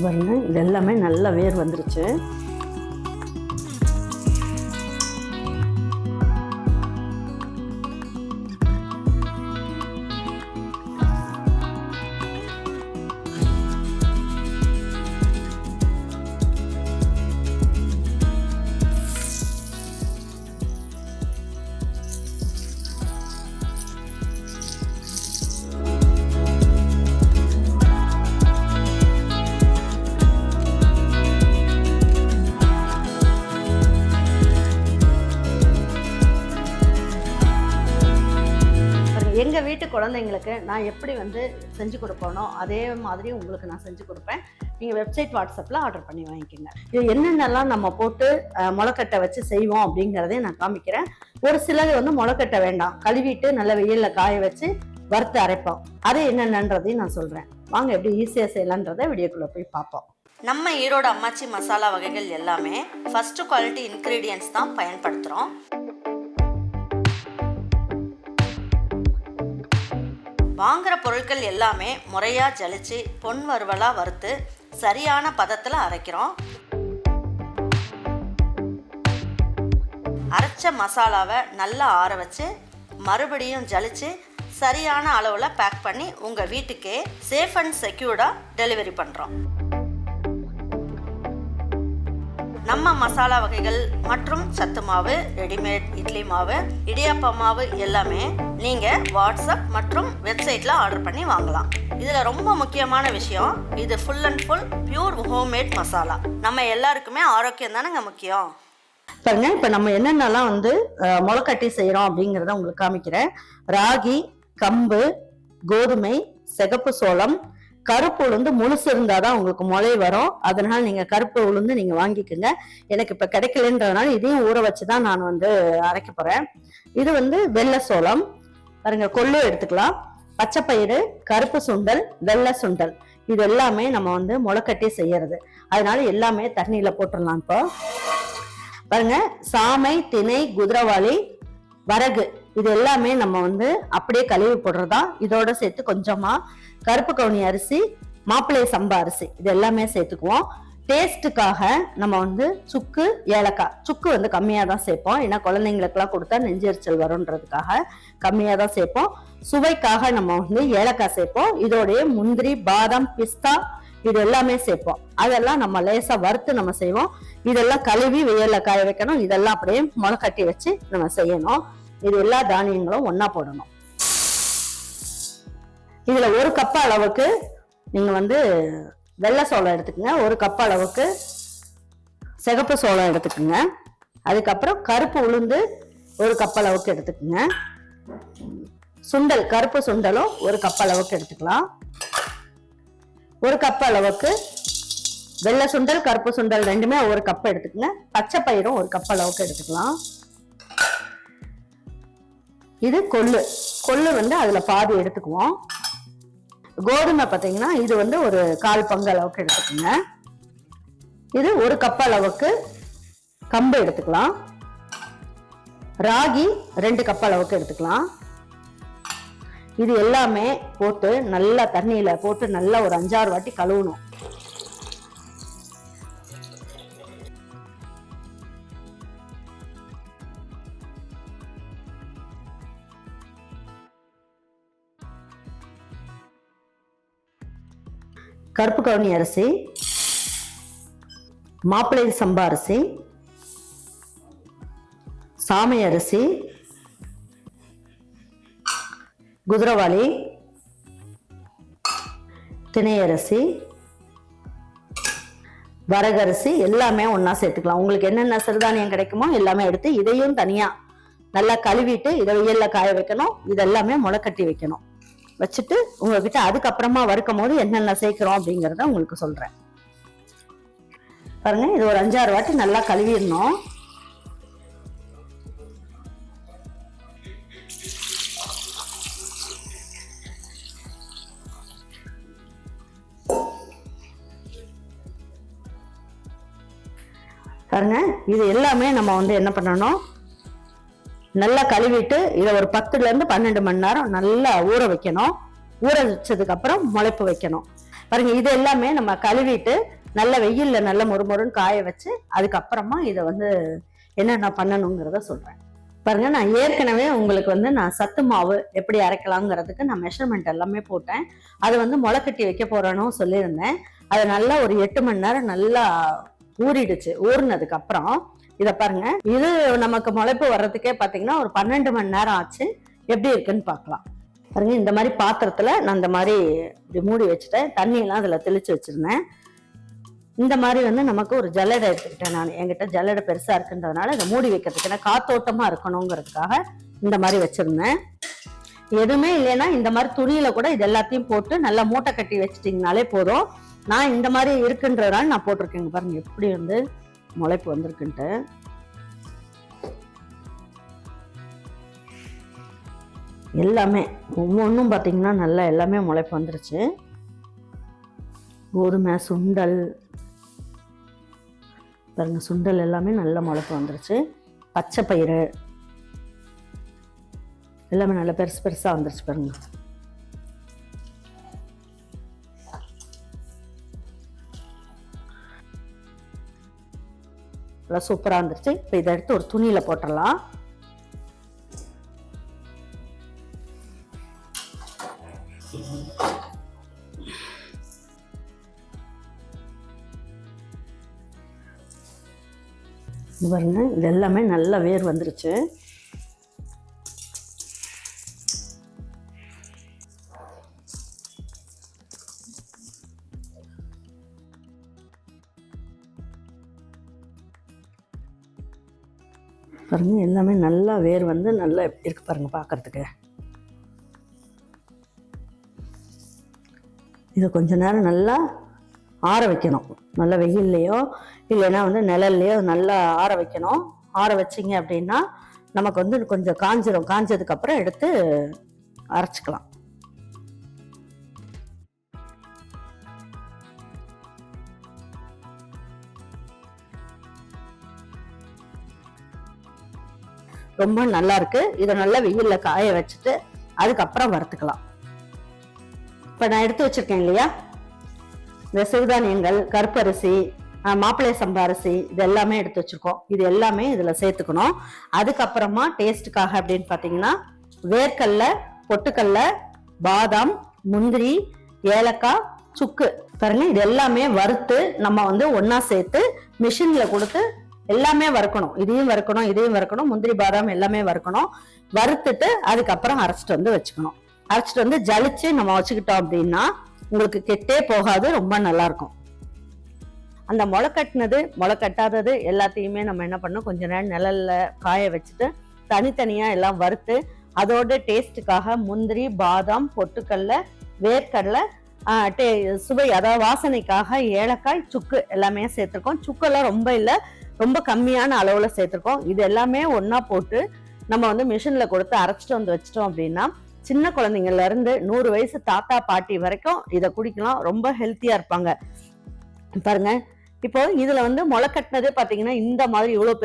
பாருங்க, இது எல்லாமே நல்ல வேர் வந்துருச்சு. எங்கள் வீட்டு குழந்தைங்களுக்கு நான் எப்படி செஞ்சு கொடுப்பேனோ அதே மாதிரி உங்களுக்கு நான் செஞ்சு கொடுப்பேன். நீங்கள் வெப்சைட் வாட்ஸ்அப்பில் ஆர்டர் பண்ணி வாங்கிக்கோங்க. இது என்னென்னலாம் நம்ம போட்டு முளைக்கட்டை வச்சு செய்வோம் அப்படிங்கிறதையும் நான் காமிக்கிறேன். ஒரு சிலர் முளைக்கட்டை வேண்டாம், கழுவிட்டு நல்ல வெயிலில் காய வச்சு வறுத்து அரைப்போம். அது என்னென்னன்றதையும் நான் சொல்கிறேன். வாங்க எப்படி ஈஸியாக செய்யலான்றதை வீடியோக்குள்ளே போய் பார்ப்போம். நம்ம ஈரோடு அம்மாச்சி மசாலா வகைகள் எல்லாமே ஃபர்ஸ்ட் குவாலிட்டி இன்க்ரீடியன்ட்ஸ் தான் பயன்படுத்துகிறோம். வாங்குகிற பொருட்கள் எல்லாமே முறையாக ஜலிச்சு பொன் வறுவலாக வறுத்து சரியான பதத்தில் அரைக்கிறோம். அரைச்ச மசாலாவை நல்லா ஆற வச்சு மறுபடியும் ஜலிச்சு சரியான அளவில் பேக் பண்ணி உங்கள் வீட்டுக்கே சேஃப் அண்ட் செக்யூர்டாக டெலிவரி பண்ணுறோம். நம்ம மசாலா வகைகள் மற்றும் சத்து மாவு, ரெடிமேட் இட்லி மாவு, இடியாப்ப மாவு எல்லாமே நீங்கள் வாட்ஸ்அப் மற்றும் வெப்சைட்டில் ஆர்டர் பண்ணி வாங்கலாம். இதில் ரொம்ப முக்கியமான விஷயம், இது full and full pure homemade masala. நம்ம எல்லாருக்குமே ஆரோக்கியம் தானேங்க முக்கியம். பாருங்க, இப்போ நம்ம என்னென்னலாம் முளைக்கட்டி செய்கிறோம் அப்படிங்கிறத உங்களுக்கு காமிக்கிறேன். ராகி, கம்பு, கோதுமை, சிகப்பு சோளம், கருப்பு உளுந்து முழுசு இருந்தாதான் உங்களுக்கு முளை வரும். அதனால நீங்க கருப்பு உளுந்து நீங்க வாங்கிக்கோங்க. எனக்கு இப்ப கிடைக்கலன்றதுனால இதையும் ஊற வச்சுதான் நான் அரைக்க போறேன். இது வெள்ளை சோளம், பாருங்க, கொள்ளு எடுத்துக்கலாம், பச்சைப்பயிறு, கருப்பு சுண்டல், வெள்ளை சுண்டல், இது எல்லாமே நம்ம முளைக்கட்டி செய்யறது. அதனால எல்லாமே தண்ணியில போட்டுடலாம். இப்போ பாருங்க, சாமை, திணை, குதிரவாளி, வரகு, இது எல்லாமே நம்ம அப்படியே கழுவி போடுறதா. இதோட சேர்த்து கொஞ்சமா கருப்பு கவுனி அரிசி, மாப்பிள்ளை சம்பா அரிசி, இது எல்லாமே சேர்த்துக்குவோம். டேஸ்ட்டுக்காக நம்ம சுக்கு, ஏலக்காய், சுக்கு கம்மியாக தான் சேர்ப்போம். ஏன்னா குழந்தைங்களுக்கெல்லாம் கொடுத்தா நெஞ்செரிச்சல் வரும்ன்றதுக்காக கம்மியாக தான் சேர்ப்போம். சுவைக்காக நம்ம ஏலக்காய் சேர்ப்போம். இதோடைய முந்திரி, பாதாம், பிஸ்தா, இது எல்லாமே சேர்ப்போம். அதெல்லாம் நம்ம லேசா வறுத்து நம்ம செய்வோம். இதெல்லாம் கழுவி வெயில்ல காய வைக்கணும். இதெல்லாம் அப்படியே முளைக்கட்டி வச்சு நம்ம செய்யணும். இது எல்லா தானியங்களும் ஒன்னா போடணும். இதுல ஒரு கப் அளவுக்கு நீங்க வெள்ளை சோளம் எடுத்துக்கங்க, ஒரு கப் அளவுக்கு சிகப்பு சோளம் எடுத்துக்கோங்க, அதுக்கப்புறம் கருப்பு உளுந்து ஒரு கப் அளவுக்கு எடுத்துக்கோங்க, சுண்டல், கருப்பு சுண்டலும் ஒரு கப் அளவுக்கு எடுத்துக்கலாம், ஒரு கப் அளவுக்கு வெள்ளை சுண்டல், கருப்பு சுண்டல் ரெண்டுமே ஒரு கப் எடுத்துக்கங்க, பச்சை பயிரும் ஒரு கப் அளவுக்கு எடுத்துக்கலாம். இது கொள்ளு, கொள்ளு அதுல பாதி எடுத்துக்குவோம். கோதுமை பார்த்தீங்கன்னா இது ஒரு 1/4 பங்கு அளவுக்கு எடுத்துக்கோங்க. இது ஒரு கப் அளவுக்கு கம்பு எடுத்துக்கலாம். ராகி 2 கப் அளவுக்கு எடுத்துக்கலாம். இது எல்லாமே போட்டு நல்லா தண்ணியில போட்டு நல்லா ஒரு 5-6 வாட்டி கழுவணும். கருப்பு கவுனி அரிசி, மாப்பிள்ளை சம்பா அரிசி, சாமை அரிசி, குதிரவாளி, திணை அரிசி, வரகரிசி எல்லாமே ஒன்னா சேர்த்துக்கலாம். உங்களுக்கு என்னென்ன சிறுதானியம் கிடைக்குமோ எல்லாமே எடுத்து இதையும் தனியா நல்லா கழுவிட்டு இதை வெயில்ல காய வைக்கணும். இதெல்லாமே முளைக்கட்டி வைக்கணும். வச்சுட்டு உங்ககிட்ட அதுக்கப்புறமா வறுக்கும் போது என்னென்ன சேர்க்கிறோம் அப்படிங்கிறத உங்களுக்கு சொல்றேன். பாருங்க, இது ஒரு 5-6 வாட்டி நல்லா கழுவிடணும். பாருங்க, இது எல்லாமே நம்ம என்ன பண்ணணும், நல்லா கழுவிட்டு இதை ஒரு 10ல இருந்து 12 மணி நேரம் நல்லா ஊற வைக்கணும். ஊற வச்சதுக்கு அப்புறம் முளைப்பு வைக்கணும். பாருங்க, இது எல்லாமே நம்ம கழுவிட்டு நல்ல வெயில்ல நல்ல மொறுமொறுன்னு காய வச்சு அதுக்கப்புறமா இதை வந்து என்னென்ன பண்ணணுங்கிறத சொல்றேன். பாருங்க, நான் ஏற்கனவே உங்களுக்கு வந்து நான் சத்து மாவு எப்படி அரைக்கலாங்கிறதுக்கு நான் மெஷர்மெண்ட் எல்லாமே போட்டேன். அது வந்து முளைக்கட்டி வைக்க போறேன்னு சொல்லியிருந்தேன். அது நல்லா ஒரு 8 மணி நேரம் நல்லா ஊறிடுச்சு. ஊறினதுக்கு அப்புறம் இதை பாருங்க, இது நமக்கு முளைப்பு வர்றதுக்கே பாத்தீங்கன்னா ஒரு 12 மணி நேரம் ஆச்சு. எப்படி இருக்குன்னு பார்க்கலாம். பாருங்க, இந்த மாதிரி பாத்திரத்துல நான் இந்த மாதிரி இப்படி மூடி வச்சுட்டேன். தண்ணி எல்லாம் அதுல தெளிச்சு வச்சிருந்தேன். இந்த மாதிரி வந்து நமக்கு ஒரு ஜல்லடை எடுத்துக்கிட்டேன். நான் என்கிட்ட ஜல்லடை பெருசா இருக்குன்றதுனால இதை மூடி வைக்கிறதுக்கு, ஏன்னா காத்தோட்டமா இருக்கணுங்கிறதுக்காக இந்த மாதிரி வச்சிருந்தேன். எதுவுமே இல்லைன்னா இந்த மாதிரி துணியில கூட இது எல்லாத்தையும் போட்டு நல்லா மூட்டை கட்டி வச்சிட்டிங்கனாலே போதும். நான் இந்த மாதிரி இருக்குன்றதுனால நான் போட்டிருக்கேங்க. பாருங்க எப்படி வந்து முளைப்பு வந்திருக்குன்ட்டு. எல்லாமே ஒவ்வொன்றும் பார்த்தீங்கன்னா நல்லா எல்லாமே முளைப்பு வந்துருச்சு. கோதுமை, சுண்டல் பாருங்க, சுண்டல் எல்லாமே நல்ல முளைப்பு வந்துருச்சு. பச்சை பயிறு எல்லாமே நல்லா பெருசு பெருசா வந்துருச்சு. பாருங்க, சூப்பரா வந்துருச்சு. இப்ப இதை எடுத்து ஒரு துணியில போட்டுடலாம். பாருங்க, இது எல்லாமே நல்ல வேர் வந்துருச்சு. பாருங்க, எல்லாமே நல்லா வேர் வந்து நல்லா இருக்கு. பாருங்க பார்க்கறதுக்கு. இதை கொஞ்ச நேரம் நல்லா ஆற வைக்கணும். நல்லா வெயில்லையோ இல்லைன்னா வந்து நிழல்லையோ நல்லா ஆற வைக்கணும். ஆற வச்சிங்க அப்படின்னா நமக்கு வந்து கொஞ்சம் காஞ்சிரும். காஞ்சதுக்கு அப்புறம் எடுத்து அரைச்சிக்கலாம். ரொம்ப நல்லா இருக்கு. இதை நல்லா வெயில்ல காய வச்சுட்டு அதுக்கப்புறம் வறுத்துக்கலாம். இப்ப நான் எடுத்து வச்சிருக்கேன் இல்லையா, இந்த சிறுதானியங்கள், கருப்பரிசி, மாப்பிள்ளை சம்பா அரிசி, இது எல்லாமே எடுத்து வச்சிருக்கோம். இது எல்லாமே இதுல சேர்த்துக்கணும். அதுக்கப்புறமா டேஸ்டுக்காக அப்படின்னு பாத்தீங்கன்னா வேர்க்கடலை, பொட்டுக்கடலை, பாதாம், முந்திரி, ஏலக்காய், சுக்கு பாருங்க, இது எல்லாமே வறுத்து நம்ம வந்து ஒன்னா சேர்த்து மிஷின்ல கொடுத்து எல்லாமே வறுக்கணும். இதையும் வறுக்கணும், இதையும் வறுக்கணும், முந்திரி பாதாம் எல்லாமே வறுக்கணும். வறுத்துட்டு அதுக்கப்புறம் அரைச்சிட்டு வந்து வச்சுக்கணும். அரைச்சிட்டு வந்து ஜலிச்சு நம்ம வச்சுக்கிட்டோம் அப்படின்னா உங்களுக்கு கெட்டே போகாது, ரொம்ப நல்லா இருக்கும். அந்த முளை கட்டினது முளை கட்டாதது எல்லாத்தையுமே நம்ம என்ன பண்ணோம், கொஞ்ச நேரம் நிழல்ல காய வச்சுட்டு தனித்தனியா எல்லாம் வறுத்து அதோட டேஸ்ட்டுக்காக முந்திரி, பாதாம், பொட்டுக்கடலை, வேர்க்கடலை, சுவை அதாவது வாசனைக்காக ஏலக்காய், சுக்கு எல்லாமே சேர்த்துருக்கோம். சுக்கெல்லாம் ரொம்ப இல்லை, ரொம்ப கம்மியான அளவுல சேர்த்துருக்கோம். இது எல்லாமே ஒன்னா போட்டு நம்ம வந்து மிஷின்ல கொடுத்து அரைச்சிட்டு வந்து வச்சிட்டோம் அப்படின்னா சின்ன குழந்தைங்கள்ல இருந்து 100 வயசு தாத்தா பாட்டி வரைக்கும் இதை குடிக்கலாம். ரொம்ப ஹெல்த்தியா இருப்பாங்க. பாருங்க, இப்போ இதுல வந்து முளை கட்டினதே பாத்தீங்கன்னா இந்த மாதிரி இவ்வளவு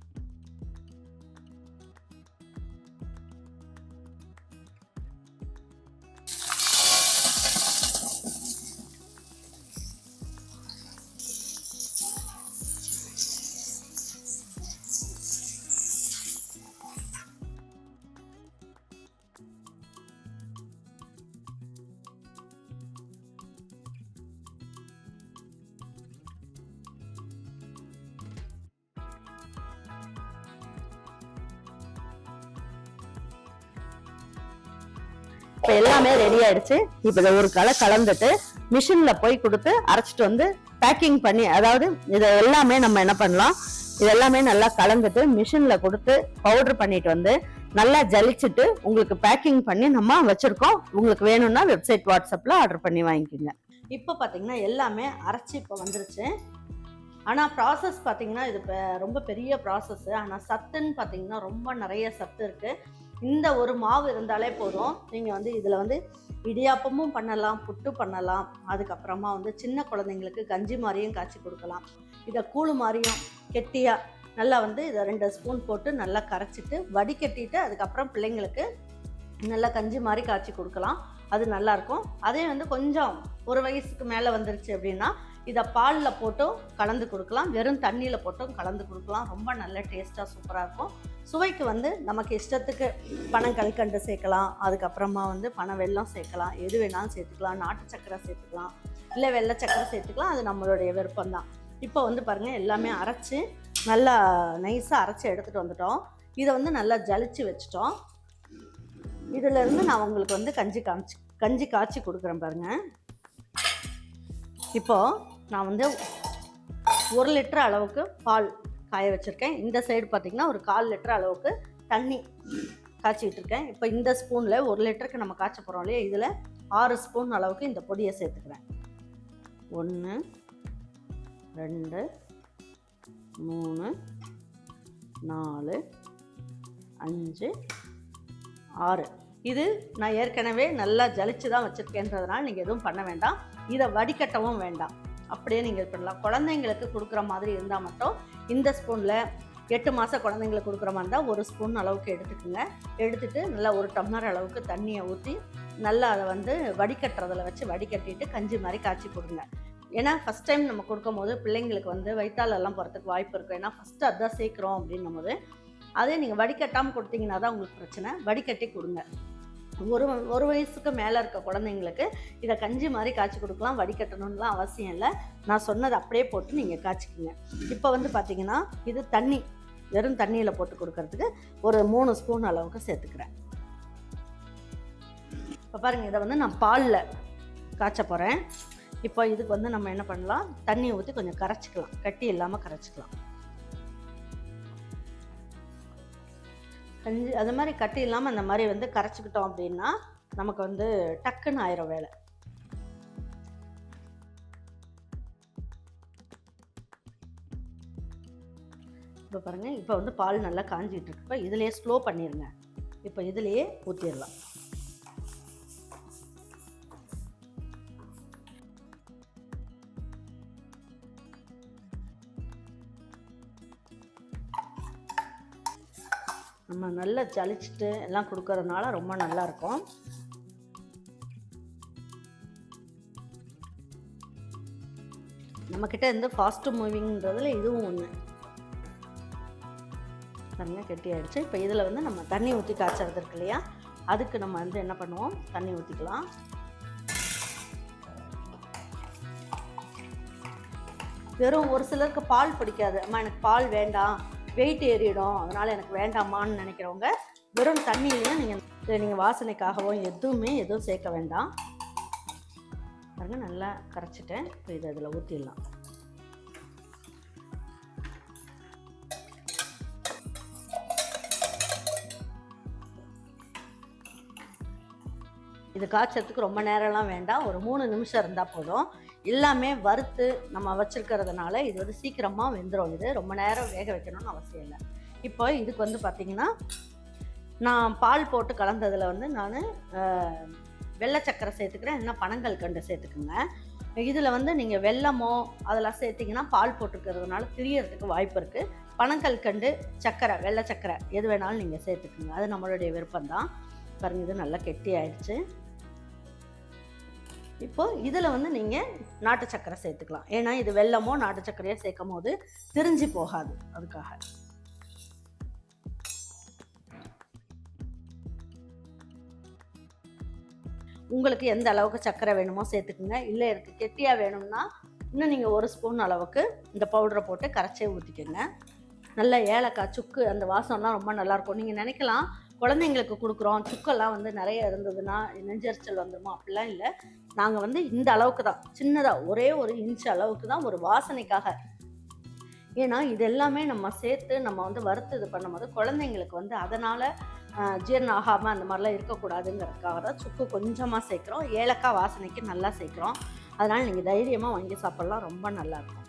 இப்ப எல்லாமே ரெடி ஆயிடுச்சு. இப்ப இதை ஒரு கலந்துட்டு மிஷின்ல போய் கொடுத்து அரைச்சிட்டு வந்து பேக்கிங் பண்ணி, அதாவது இதை எல்லாமே நம்ம என்ன பண்ணலாம், இதெல்லாமே நல்லா கலந்துட்டு மிஷின்ல கொடுத்து பவுடர் பண்ணிட்டு வந்து நல்லா ஜலிச்சுட்டு உங்களுக்கு பேக்கிங் பண்ணி நம்ம வச்சிருக்கோம். உங்களுக்கு வேணும்னா வெப்சைட், வாட்ஸ்அப்ல ஆர்டர் பண்ணி வாங்கிக்கோங்க. இப்போ பாத்தீங்கன்னா எல்லாமே அரைச்சி இப்போ வந்துருச்சு. ஆனா ப்ராசஸ் பாத்தீங்கன்னா இது ரொம்ப பெரிய ப்ராசஸ். ஆனா சத்துன்னு பாத்தீங்கன்னா ரொம்ப நிறைய சத்து இருக்கு. இந்த ஒரு மாவு இருந்தாலே போதும். நீங்கள் வந்து இதில் வந்து இடியாப்பமும் பண்ணலாம், புட்டு பண்ணலாம். அதுக்கப்புறமா வந்து சின்ன குழந்தைங்களுக்கு கஞ்சி மாதிரியும் காய்ச்சி கொடுக்கலாம். இதை கூழு மாதிரியும் கெட்டியாக நல்லா வந்து இதை 2 ஸ்பூன் போட்டு நல்லா கரைச்சிட்டு வடிகட்டிட்டு அதுக்கப்புறம் பிள்ளைங்களுக்கு நல்லா கஞ்சி மாதிரி காய்ச்சி கொடுக்கலாம். அது நல்லாயிருக்கும். அதே வந்து கொஞ்சம் 1 வயசுக்கு மேலே வந்துருச்சு அப்படின்னா இதை பாலில் போட்டும் கலந்து கொடுக்கலாம், வெறும் தண்ணியில் போட்டும் கலந்து கொடுக்கலாம். ரொம்ப நல்ல டேஸ்ட்டாக சூப்பராக இருக்கும். சுவைக்கு வந்து நமக்கு இஷ்டத்துக்கு பனங்கல்கண்டு சேர்க்கலாம், அதுக்கப்புறமா வந்து பனை வெல்லம் சேர்க்கலாம், எது வேணாலும் சேர்த்துக்கலாம், நாட்டு சக்கரை சேர்த்துக்கலாம், இல்லை வெள்ளை சக்கரை சேர்த்துக்கலாம். அது நம்மளுடைய விருப்பம்தான். இப்போ வந்து பாருங்கள் எல்லாமே அரைச்சி நல்லா நைஸாக அரைச்சி எடுத்துகிட்டு வந்துட்டோம். இதை வந்து நல்லா ஜலிச்சு வச்சுட்டோம். இதிலேருந்து நான் உங்களுக்கு வந்து கஞ்சி காய்ச்சி கொடுக்குறேன் பாருங்கள். இப்போது நான் வந்து 1 லிட்டர் அளவுக்கு பால் காய வச்சுருக்கேன். இந்த சைடு பார்த்திங்கன்னா ஒரு 1/4 லிட்டர் அளவுக்கு தண்ணி காய்ச்சிக்கிட்டு இருக்கேன். இப்போ இந்த ஸ்பூனில் 1 லிட்டருக்கு நம்ம காய்ச்ச போகிறோம் இல்லையா, இதில் 6 ஸ்பூன் அளவுக்கு இந்த பொடியை சேர்த்துக்கிறேன். 1 2 3 4 5 6. இது நான் ஏற்கனவே நல்லா ஜலிச்சு தான் வச்சுருக்கேன்றதுனால நீங்கள் எதுவும் பண்ண வேண்டாம். இதை வடிகட்டவும் வேண்டாம், அப்படியே நீங்கள் பண்ணலாம். குழந்தைங்களுக்கு கொடுக்குற மாதிரி இருந்தால் மட்டும் இந்த ஸ்பூனில் 8 மாத குழந்தைங்களுக்கு கொடுக்குற மாதிரி இருந்தால் 1 ஸ்பூன் அளவுக்கு எடுத்துக்கோங்க. எடுத்துகிட்டு நல்லா 1 டம்ளர் அளவுக்கு தண்ணியை ஊற்றி நல்லா அதை வந்து வடிகட்டுறதில் வச்சு வடிகட்டிட்டு கஞ்சி மாதிரி காய்ச்சி கொடுங்க. ஏன்னா ஃபஸ்ட் டைம் நம்ம கொடுக்கும் போது பிள்ளைங்களுக்கு வந்து வயிற்றாலெல்லாம் போகிறதுக்கு வாய்ப்பு இருக்கும். ஏன்னா ஃபஸ்ட்டு அதுதான் சேர்க்குறோம் அப்படின்னும் போது அதே நீங்கள் வடிகட்டாமல் கொடுத்தீங்கன்னா தான் உங்களுக்கு பிரச்சனை. வடிகட்டி கொடுங்க. 1 வயசுக்கு மேலே இருக்க குழந்தைங்களுக்கு இதை கஞ்சி மாதிரி காய்ச்சி கொடுக்கலாம், வடிகட்டணும்லாம் அவசியம் இல்லை. நான் சொன்னதை அப்படியே போட்டு நீங்கள் காய்ச்சிக்கிங்க. இப்போ வந்து பார்த்திங்கன்னா இது தண்ணி, வெறும் தண்ணியில் போட்டு கொடுக்கறதுக்கு ஒரு 3 ஸ்பூன் அளவுக்கு சேர்த்துக்கிறேன். இப்போ பாருங்கள், இதை வந்து நான் பாலில் காய்ச்ச போகிறேன். இப்போ இதுக்கு வந்து நம்ம என்ன பண்ணலாம், தண்ணி ஊற்றி கொஞ்சம் கரைச்சிக்கலாம், கட்டி இல்லாமல் கரைச்சிக்கலாம். கஞ்சி அது மாதிரி கட்டி இல்லாமல் அந்த மாதிரி வந்து கரைச்சிக்கிட்டோம் அப்படின்னா நமக்கு வந்து டக்குன்னு ஆயிரும் வேலை. இப்போ பாருங்கள், இப்போ வந்து பால் நல்லா காஞ்சிட்டு இருக்கு. இப்போ இதுலேயே ஸ்லோ பண்ணிடுங்க. இப்போ இதுலேயே ஊற்றிடலாம். நம்ம நல்லா ஜலிச்சுட்டு எல்லாம் கொடுக்கறதுனால ரொம்ப நல்லாயிருக்கும். நம்மக்கிட்ட இருந்து ஃபாஸ்ட்டு மூவிங்கிறதுல இதுவும் ஒன்று. பாருங்கள், கெட்டி ஆகிடுச்சு. இப்போ இதில் வந்து நம்ம தண்ணி ஊற்றி காய்ச்சறது இருக்கு இல்லையா, அதுக்கு நம்ம வந்து என்ன பண்ணுவோம், தண்ணி ஊற்றிக்கலாம். வெறும் ஒரு சிலருக்கு பால் பிடிக்காது, அம்மா எனக்கு பால் வேண்டாம், வெயிட் ஏறிடும், அதனால் எனக்கு வேண்டாமான்னு நினைக்கிறவங்க வெறும் தண்ணியிலையும் நீங்கள் வாசனைக்காகவோ எதுவும் சேர்க்க வேண்டாம். பாருங்க, நல்லா கரைச்சிட்டேன். இப்போ இதை இதில் ஊற்றிடலாம். இது காய்ச்சறதுக்கு ரொம்ப நேரம்லாம் வேண்டாம், ஒரு 3 நிமிஷம் இருந்தால் போதும். எல்லாமே வறுத்து நம்ம வச்சுருக்கிறதுனால இது வந்து சீக்கிரமாக வெந்துடும். இது ரொம்ப நேரம் வேக வைக்கணும்னு அவசியம் இல்லை. இப்போ இதுக்கு வந்து பார்த்திங்கன்னா நான் பால் போட்டு கலந்ததில் வந்து நான் வெள்ளை சக்கரை சேர்த்துக்கிறேன், இல்லைன்னா பனங்கல்கண்டு சேர்த்துக்குங்க. இதில் வந்து நீங்கள் வெல்லமோ அதெல்லாம் சேர்த்திங்கன்னா பால் போட்டுக்கிறதுனால திரியறதுக்கு வாய்ப்பு இருக்குது. பனங்கல்கண்டு, சக்கரை, வெள்ளை சக்கரை எது வேணாலும் நீங்கள் சேர்த்துக்குங்க, அது நம்மளுடைய விருப்பம்தான். பாருங்கள், இது நல்லா கெட்டி ஆயிடுச்சு. இப்போது இதில் வந்து நீங்கள் நாட்டு சக்கரை சேர்த்துக்கலாம். ஏன்னா இது வெல்லமோ நாட்டு சக்கரையோ சேர்க்கும் போது திரிஞ்சு போகாது, அதுக்காக. உங்களுக்கு எந்த அளவுக்கு சக்கரை வேணுமோ சேர்த்துக்குங்க. இல்லை எனக்கு கெட்டியாக வேணும்னா இன்னும் நீங்கள் 1 ஸ்பூன் அளவுக்கு இந்த பவுடரை போட்டு கரைச்சே ஊற்றிக்கோங்க. நல்ல ஏலக்காய், சுக்கு, அந்த வாசம்லாம் ரொம்ப நல்லாயிருக்கும். நீங்கள் நினைக்கலாம் குழந்தைங்களுக்கு கொடுக்குறோம், சுக்கெல்லாம் வந்து நிறைய இருந்ததுன்னா நெஞ்சரிச்சல் வந்துடுமோ, அப்படிலாம் இல்லை. நாங்கள் வந்து இந்த அளவுக்கு தான், சின்னதாக ஒரே 1 இன்ச் அளவுக்கு தான், ஒரு வாசனைக்காக. ஏன்னா இது எல்லாமே நம்ம சேர்த்து நம்ம வந்து வறுத்து இது பண்ணும்போது குழந்தைங்களுக்கு வந்து அதனால் ஜீரணம் ஆகாமல் அந்த மாதிரிலாம் இருக்கக்கூடாதுங்கிறதுக்காக தான் சுக்கு கொஞ்சமாக சேர்க்குறோம். ஏலக்காய் வாசனைக்கு நல்லா சேர்க்குறோம். அதனால் நீங்கள் தைரியமாக வாங்கி சாப்பிட்லாம், ரொம்ப நல்லாயிருக்கும்.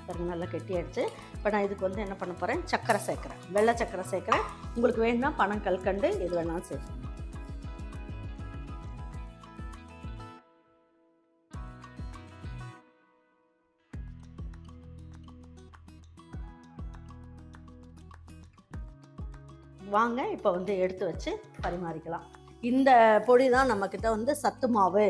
பாருங்க, நல்லா கெட்டியாயிடுச்சு. இப்போ நான் இதுக்கு வந்து என்ன பண்ண போகிறேன், சக்கரை சேர்க்குறேன், வெள்ளை சக்கரை சேர்க்குறேன். உங்களுக்கு வேணும்னா பனங்கல்கண்டு எது வேணாலும் சேர்க்கணும். வாங்க இப்போ வந்து எடுத்து வச்சு பரிமாறிக்கலாம். இந்த பொடி தான் நம்மக்கிட்ட வந்து சத்து மாவு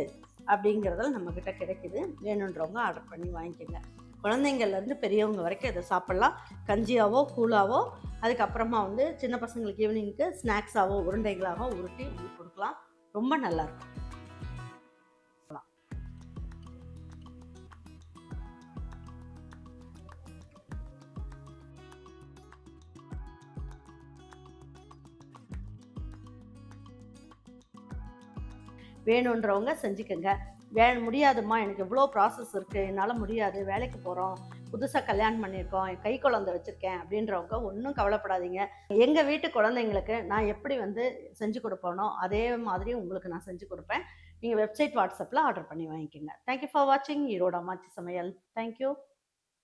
அப்படிங்கிறதுல நம்மக்கிட்ட கிடைக்குது. வேணுன்றவங்க ஆர்டர் பண்ணி வாங்கிக்கோங்க. குழந்தைங்கள்லேருந்து பெரியவங்க வரைக்கும் இதை சாப்பிட்லாம். கஞ்சியாவோ கூழாவோ, அதுக்கப்புறமா வந்து சின்ன பசங்களுக்கு ஈவினிங்க்கு ஸ்நாக்ஸாவோ உருண்டைகளாக உருட்டி கொடுக்கலாம். ரொம்ப நல்லாயிருக்கும். வேணுன்றவங்க செஞ்சுக்கோங்க. முடியாதும்மா, எனக்கு இவ்வளோ ப்ராசஸ் இருக்குது, என்னால் முடியாது, வேலைக்கு போகிறோம், புதுசாக கல்யாணம் பண்ணியிருக்கோம், என் கை குழந்தை வச்சுருக்கேன் அப்படின்றவங்க ஒன்றும் கவலைப்படாதீங்க. எங்கள் வீட்டு குழந்தைங்களுக்கு நான் எப்படி வந்து செஞ்சு கொடுப்பேனோ அதே மாதிரி உங்களுக்கு நான் செஞ்சு கொடுப்பேன். நீங்கள் வெப்சைட் வாட்ஸ்அப்பில் ஆர்டர் பண்ணி வாங்கிக்கோங்க. தேங்க்யூ ஃபார் வாட்சிங் ஈரோடு அம்மாச்சி சமையல். தேங்க்யூ.